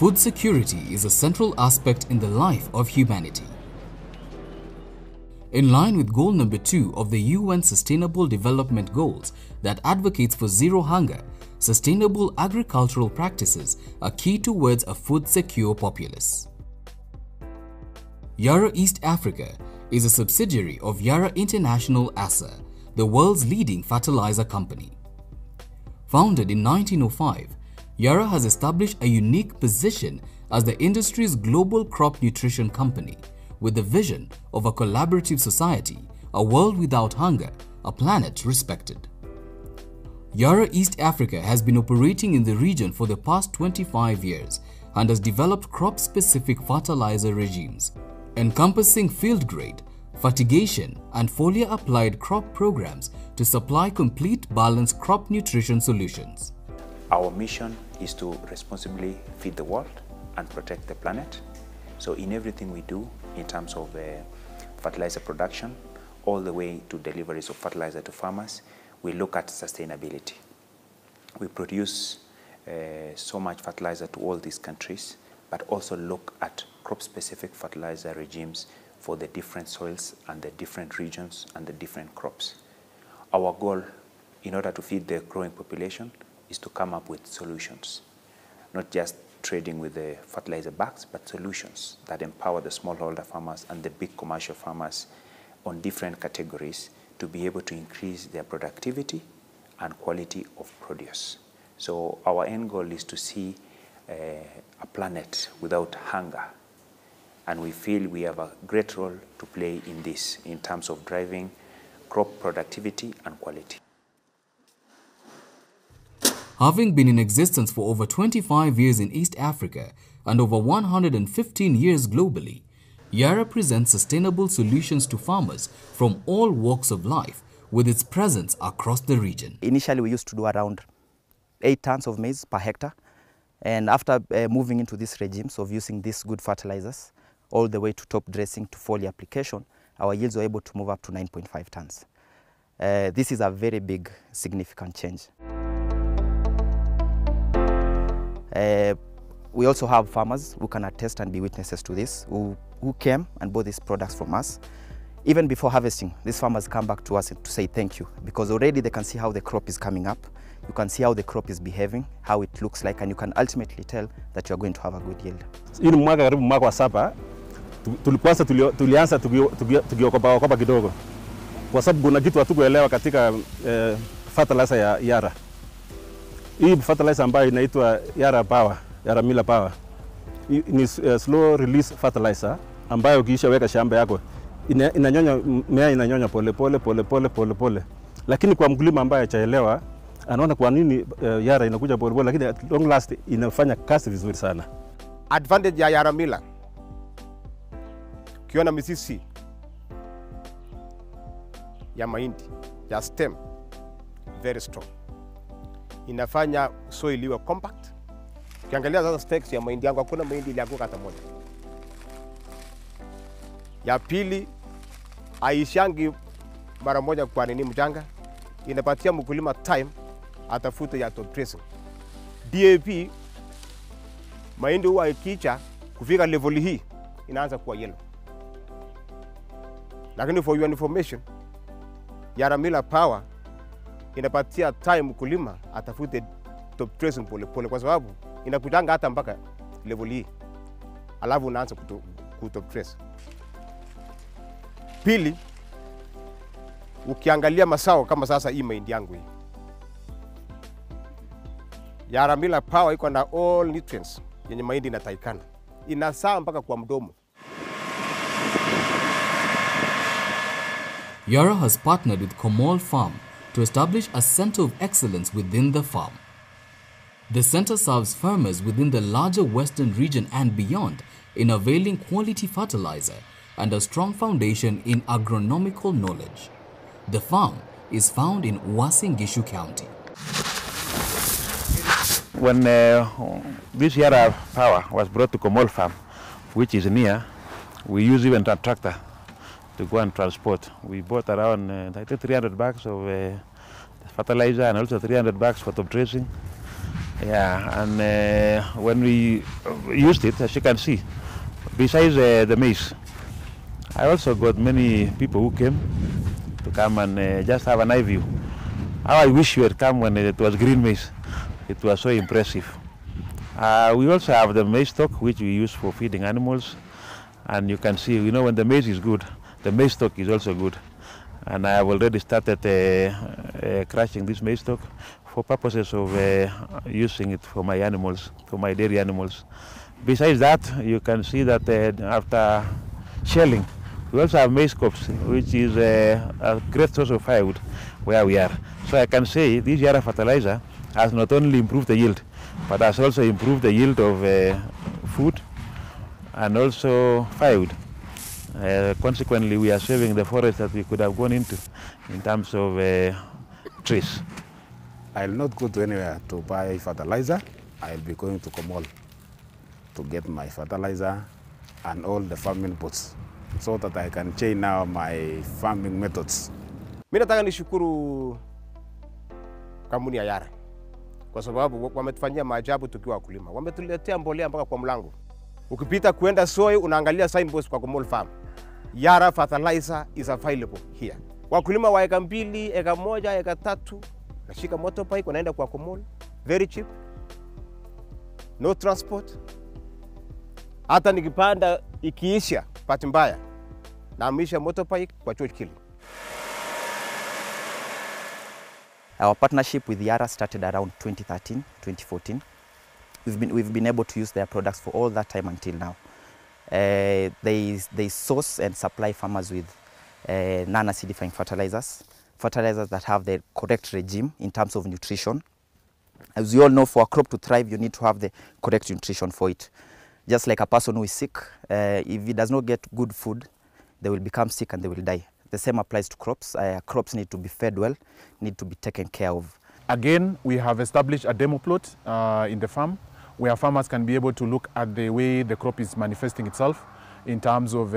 Food security is a central aspect in the life of humanity. In line with goal number 2 of the UN Sustainable Development Goals that advocates for zero hunger, sustainable agricultural practices are key towards a food-secure populace. Yara East Africa is a subsidiary of Yara International ASA, the world's leading fertilizer company. Founded in 1905, Yara has established a unique position as the industry's global crop nutrition company, with the vision of a collaborative society, a world without hunger, a planet respected. Yara East Africa has been operating in the region for the past 25 years and has developed crop-specific fertilizer regimes, encompassing field-grade, fertigation and foliar-applied crop programs to supply complete balanced crop nutrition solutions. Our mission is to responsibly feed the world and protect the planet. So in everything we do, in terms of fertilizer production, all the way to deliveries of fertilizer to farmers, we look at sustainability. We produce so much fertilizer to all these countries, but also look at crop-specific fertilizer regimes for the different soils and the different regions and the different crops. Our goal, in order to feed the growing population, is to come up with solutions, not just trading with the fertilizer bags, but solutions that empower the smallholder farmers and the big commercial farmers on different categories to be able to increase their productivity and quality of produce. So our end goal is to see a planet without hunger. And we feel we have a great role to play in this, in terms of driving crop productivity and quality. Having been in existence for over 25 years in East Africa and over 115 years globally, Yara presents sustainable solutions to farmers from all walks of life with its presence across the region. Initially, we used to do around 8 tons of maize per hectare. And after moving into these regimes of using these good fertilizers, all the way to top dressing to foliar application, our yields were able to move up to 9.5 tons. This is a very big, significant change. We also have farmers who can attest and be witnesses to this, who came and bought these products from us. Even before harvesting, these farmers come back to us to say thank you, because already they can see how the crop is coming up, you can see how the crop is behaving, how it looks like, and you can ultimately tell that you are going to have a good yield. Hii mwaka karibu mwaka wa 7 tulianza tukiokopa kidogo, kwa sababu kuna kitu hatukuelewa katika fertilizer ya Yara. Hii fertilizer ambayo inaitwa Yara Power, Yara Miller Power, ni slow release fertilizer ambayo ukiisha weka shamba yako inanyonya, mimea inanyonya pole pole. Lakini kwa mkulima ambaye hajaelewa, anaona kwa nini Yara inakuja pole pole, lakini at long last inafanya kazi vizuri sana. Advantage ya Yara Miller, ukiona mizizi ya mahindi ya stem very strong, inafanya soil iwe compact. Ukiangalia sasa stakes ya mahindi yangu, hakuna mahindi ilianguka hata moja. Ya pili, aishangi mara moja kwa nini mchanga, inapatia mkulima time atafute ya top dressing. DAP, mahindi huwa ikicha kufika level hii inaanza kuwa yellow. Lakini for your information, Yara Miller Power inapatia time mkulima atafute top dressing pole pole, kwa sababu inakujanga hata mpaka level hii, alafu unaanza kutop dress. Pili, ukiangalia masao kama sasa hii mahindi yangu hii, Yara Miller Power iko na all nutrients yenye mahindi inatakikana, inasaa mpaka kwa mdomo. Yara has partnered with Komool Farm to establish a center of excellence within the farm. The center serves farmers within the larger western region and beyond in availing quality fertilizer and a strong foundation in agronomical knowledge. The farm is found in Uasin, Gishu County. When this Yara Power was brought to Komool Farm, which is near, we use even a tractor to go and transport. We bought around 300 bags of fertilizer and also 300 bags for top dressing. Yeah, and when we used it, as you can see, besides the maize, I also got many people who came to come and just have an eye view. How I wish you had come when it was green maize. It was so impressive. We also have the maize stock, which we use for feeding animals. And you can see, when the maize is good, the maize stock is also good. And I have already started crushing this maize stock for purposes of using it for my animals, for my dairy animals. Besides that, you can see that after shelling, we also have maize cobs, which is a great source of firewood where we are. So I can say this Yara fertilizer has not only improved the yield, but has also improved the yield of food and also firewood. Consequently, we are saving the forest that we could have gone into in terms of trees. I'll not go to anywhere to buy fertilizer. I'll be going to Komool to get my fertilizer and all the farming bots so that I can change now my farming methods. Mimi nataka nishukuru kampuni ya Yara kwa sababu wametufanyia maajabu tukiwa wakulima. Wametuletea mbolea mpaka kwa mlango. Ukipita kuenda soy unaangalia signpost kwa Komool farm. Yara fertilizer is available here. Wakulima wa eka 2, eka 1, eka 3 nashika motorbike wanaenda kwa Komool, very cheap. No transport. Hata nikipanda ikiisha pati mbaya naamisha motorbike kwa Kiili. Our partnership with Yara started around 2013, 2014. We've been able to use their products for all that time until now. They source and supply farmers with non-acidifying fertilizers that have the correct regime in terms of nutrition. As you all know, for a crop to thrive, you need to have the correct nutrition for it. Just like a person who is sick, if he does not get good food, they will become sick and they will die. The same applies to crops. Crops need to be fed well, need to be taken care of. Again, we have established a demo plot in the farm where farmers can be able to look at the way the crop is manifesting itself in terms of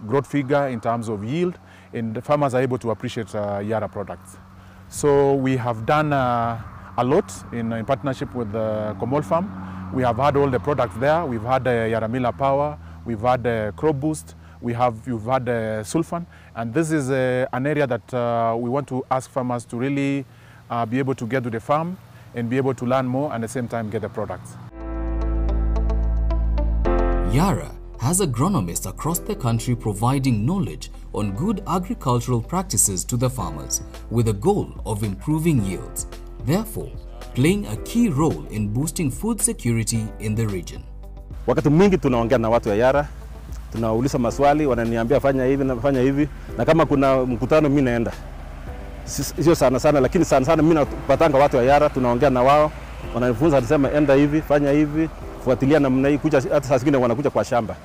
growth figure, in terms of yield, and the farmers are able to appreciate Yara products. So we have done a lot in partnership with the Komool farm. We have had all the products there. We've had Yara Miller Power, we've had Crop Boost, you've had Sulfan, and this is an area that we want to ask farmers to really be able to get to the farm and be able to learn more and at the same time get the products. Yara has agronomists across the country providing knowledge on good agricultural practices to the farmers with the goal of improving yields, therefore playing a key role in boosting food security in the region. Wakati mwingi tunaongea na watu wa Yara, tunauliza maswali, wananiambia fanya hivi, na kama kuna mkutano mimi naenda. Sio sana, lakini sana mimi napatanga watu wa Yara, tunaongea na wao, wananifunza, wanasema enda hivi, fanya hivi, fuatilia namna hii, kuja hata saa zingine wanakuja kwa shamba.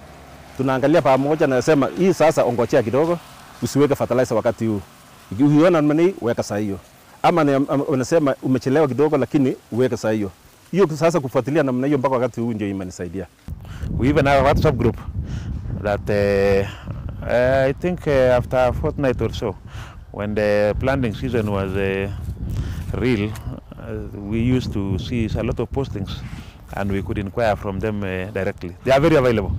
Tunaangalia pamoja na nasema hii sasa ongojea kidogo, usiweke fertilizer wakati huu. Ukiona namna hii weka saa hiyo. Ama unasema umechelewa kidogo lakini uweke saa hiyo. Hiyo sasa kufuatilia namna hiyo mpaka wakati huu ndio imenisaidia. We even have a WhatsApp group that I think after a fortnight or so, when the planting season was real, we used to see a lot of postings and we could inquire from them directly. They are very available.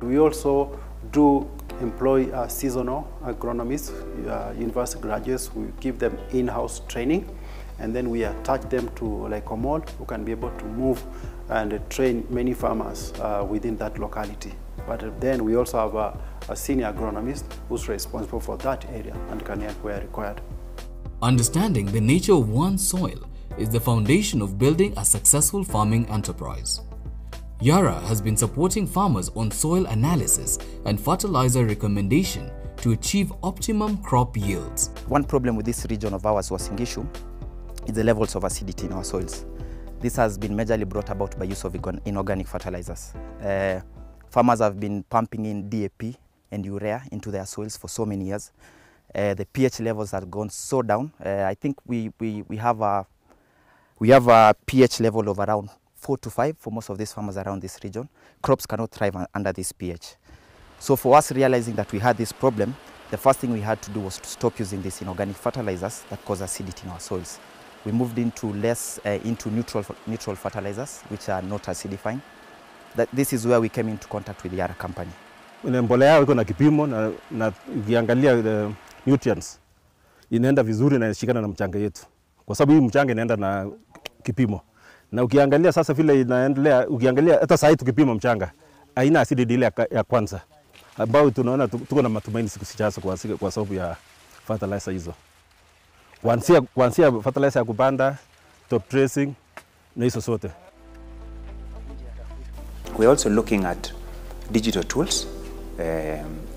We also do employ seasonal agronomists, university graduates. We give them in-house training, and then we attach them to like Komool, who can be able to move and train many farmers within that locality. But then we also have a senior agronomist who's responsible for that area and can help where required. Understanding the nature of one's soil is the foundation of building a successful farming enterprise. Yara has been supporting farmers on soil analysis and fertilizer recommendation to achieve optimum crop yields. One problem with this region of ours, Uasin Gishu, is the levels of acidity in our soils. This has been majorly brought about by use of inorganic fertilizers. Farmers have been pumping in DAP and urea into their soils for so many years. The pH levels have gone so down. I think we have a pH level of around 4 to 5 for most of these farmers around this region. Crops cannot thrive under this pH. So for us realizing that we had this problem, the first thing we had to do was to stop using these inorganic fertilizers that cause acidity in our soils. We moved into less into neutral fertilizers, which are not acidifying. This is where we came into contact with the Yara company. Mbolea yao iko na kipimo na ukiangalia the nutrients inaenda vizuri na inashikana na mchanga yetu. Kwa sababu hii mchanga inaenda na kipimo. Na ukiangalia sasa vile inaendelea, ukiangalia hata sasa tukipima mchanga haina asidi ile ya kwanza. Ambao tunaona tuko na matumaini siku zijazo kwa sababu ya fertilizer hizo. Kuanzia fertilizer ya kupanda, top dressing na hizo sote. We are also looking at digital tools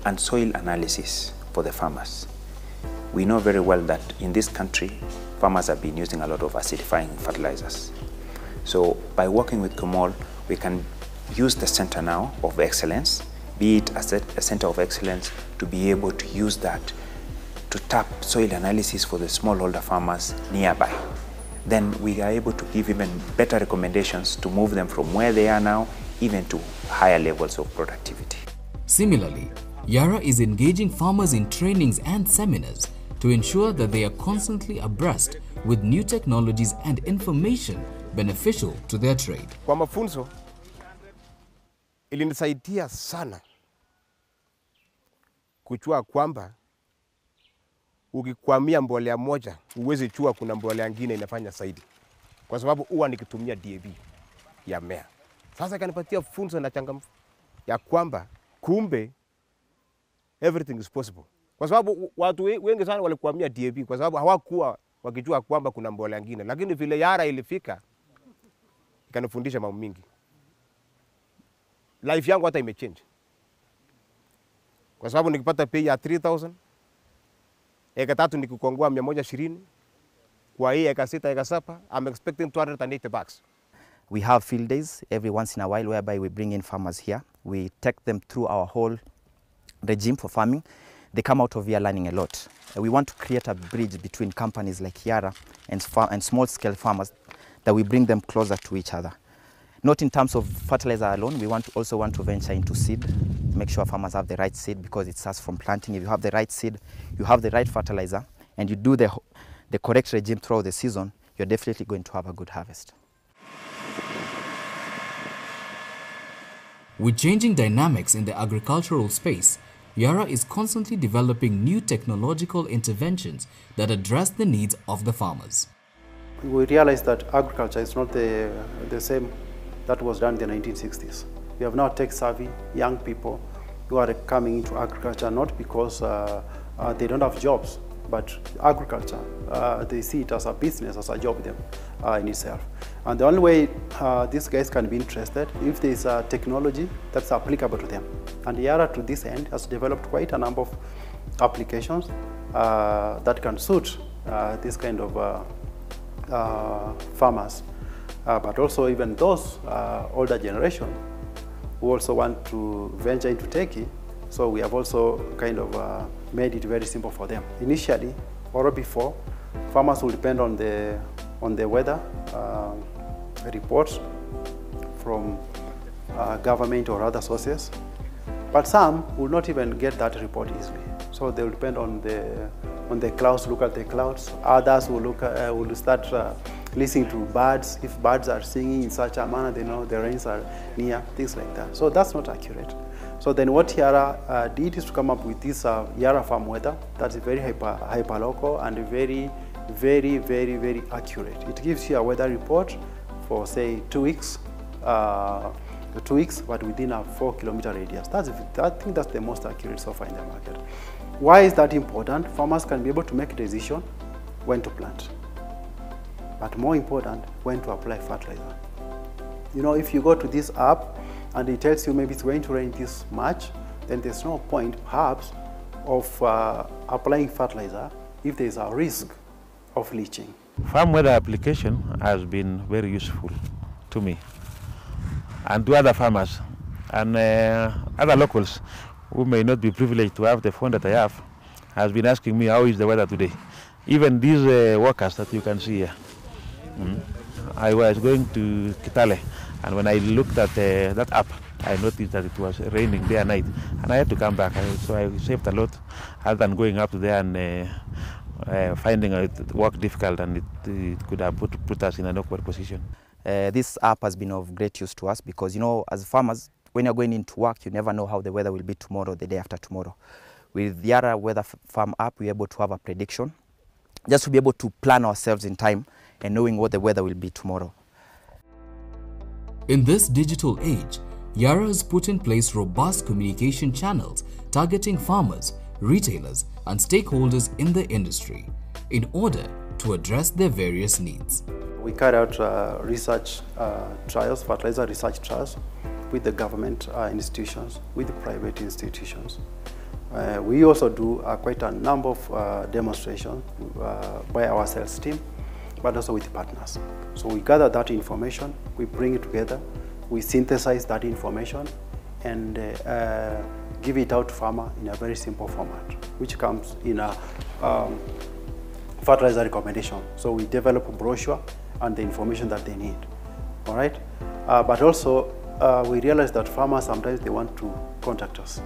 and soil analysis for the farmers. We know very well that in this country, farmers have been using a lot of acidifying fertilizers. So by working with Komool, we can use the center now of excellence, be it a center of excellence, to be able to use that to tap soil analysis for the smallholder farmers nearby. Then we are able to give even better recommendations to move them from where they are now even to higher levels of productivity. Similarly, Yara is engaging farmers in trainings and seminars to ensure that they are constantly abreast with new technologies and information beneficial to their trade. Kwa mafunzo ilinisaidia sana kujua kwamba ukikwamia mbolea moja uweze chua kuna mbolea nyingine inafanya zaidi, kwa sababu huwa nikitumia DAP ya mmea. Sasa kanipatia funzo na changamfu ya kwamba kumbe everything is possible, kwa sababu watu wengi sana walikwamia DAP kwa sababu hawakuwa wakijua kwamba kuna mbolea nyingine, lakini vile Yara ilifika ikanifundisha mambo mingi. Life yangu hata imechange, kwa sababu nikipata pay ya 3000 eka 3 nikikongwa 120 kwa hii eka 6 eka 7 I'm expecting 280 bucks. We have field days every once in a while whereby we bring in farmers here. We take them through our whole regime for farming. They come out of here learning a lot. We want to create a bridge between companies like Yara and small-scale farmers, that we bring them closer to each other. Not in terms of fertilizer alone, we also want to venture into seed, make sure farmers have the right seed, because it starts from planting. If you have the right seed, you have the right fertilizer, and you do the correct regime throughout the season, you're definitely going to have a good harvest. With changing dynamics in the agricultural space, Yara is constantly developing new technological interventions that address the needs of the farmers. We realized that agriculture is not the same that was done in the 1960s. We have now tech-savvy young people who are coming into agriculture not because they don't have jobs, but agriculture, they see it as a business, as a job in itself. And the only way these guys can be interested if there is a technology that's applicable to them. And Yara, to this end, has developed quite a number of applications that can suit this kind of farmers, but also even those older generation who also want to venture into techie. So we have also kind of made it very simple for them. Initially, or before, farmers will depend on the weather reports from government or other sources, but some will not even get that report easily. So they will depend on the clouds, look at the clouds. Others will start listening to birds. If birds are singing in such a manner, they know the rains are near, things like that. So that's not accurate. So then what Yara did is to come up with this Yara farm weather that's very hyperlocal and very, very, very, very accurate. It gives you a weather report for say 2 weeks, but within a 4-kilometer radius. I think that's the most accurate so far in the market. Why is that important? Farmers can be able to make a decision when to plant, but more important, when to apply fertilizer. You know, if you go to this app and it tells you maybe it's going to rain this much, then there's no point perhaps of applying fertilizer if there's a risk of leaching. Farm weather application has been very useful to me and to other farmers and other locals who may not be privileged to have the phone that I have, has been asking me how is the weather today. Even these workers that you can see here. I was going to Kiili, and when I looked at that app, I noticed that it was raining day and night, and I had to come back. So I saved a lot other than going up to there and finding work difficult, and it could have put us in an awkward position. This app has been of great use to us because, you know, as farmers, when you're going into work, you never know how the weather will be tomorrow, the day after tomorrow. With the Yara Weather Farm app, we're able to have a prediction, just to be able to plan ourselves in time and knowing what the weather will be tomorrow. In this digital age, Yara has put in place robust communication channels targeting farmers, retailers, and stakeholders in the industry in order to address their various needs. We carry out research trials, fertilizer research trials, with the government institutions, with the private institutions. We also do quite a number of demonstrations by our sales team, but also with partners. So we gather that information, we bring it together, we synthesize that information, and give it out to farmer in a very simple format, which comes in a fertilizer recommendation. So we develop a brochure and the information that they need, all right? But also, we realize that farmers sometimes they want to contact us,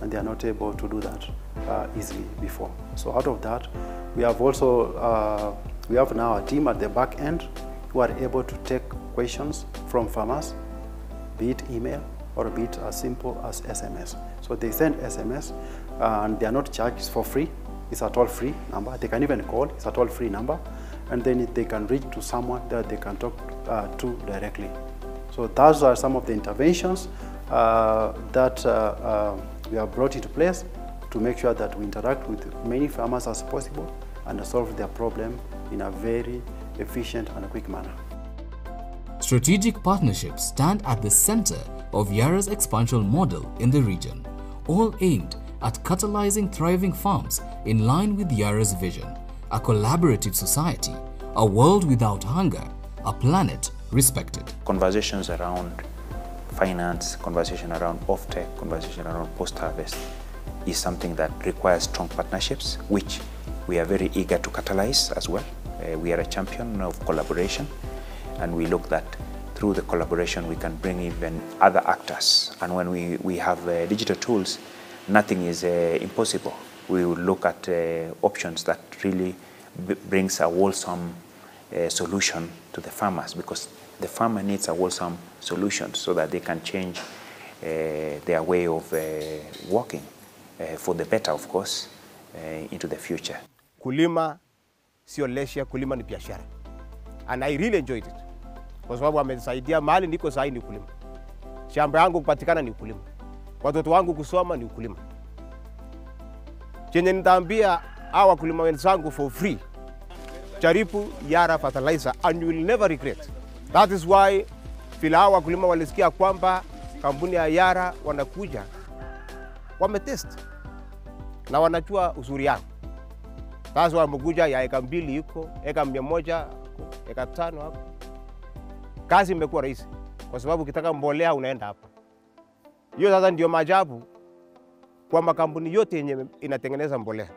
and they are not able to do that easily before. So out of that, we have also, we have now a team at the back end who are able to take questions from farmers, be it email or be it as simple as SMS. So they send SMS and they are not charged for free. It's a toll-free number. They can even call, it's a toll-free number, and then they can reach to someone that they can talk to directly. So those are some of the interventions that we have brought into place to make sure that we interact with many farmers as possible and solve their problem in a very efficient and quick manner. Strategic partnerships stand at the center of Yara's expansion model in the region, all aimed at catalyzing thriving farms in line with Yara's vision, a collaborative society, a world without hunger, a planet respected. Conversations around finance, conversation around off-tech, conversation around post-harvest is something that requires strong partnerships, which we are very eager to catalyze as well. We are a champion of collaboration, and we look that through the collaboration we can bring even other actors. And when we have digital tools, nothing is impossible. We will look at options that really brings a wholesome solution to the farmers, because the farmer needs a wholesome solution so that they can change their way of working for the better, of course, into the future. Kulima sio leisure, kulima ni biashara. And I really enjoyed it. Kwa sababu amenisaidia mahali niko sahi ni kulima. Shamba yangu kupatikana ni kulima. Watoto wangu kusoma ni kulima. Chenye nitaambia hawa wakulima wenzangu for free, jaribu Yara fertilizer and you will never regret. That is why vile hawa wakulima walisikia kwamba kampuni ya Yara wanakuja, wametest na wanajua uzuri yao. Sasa wamekuja ya eka 2 iko, eka 100, eka 5 hapo. Kazi imekuwa rahisi kwa sababu ukitaka mbolea unaenda hapa. Hiyo sasa ndio maajabu kwa makampuni yote yenye inatengeneza mbolea.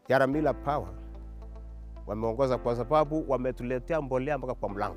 Yara Mila Power wameongoza kwa sababu wametuletea mbolea mpaka kwa mlango.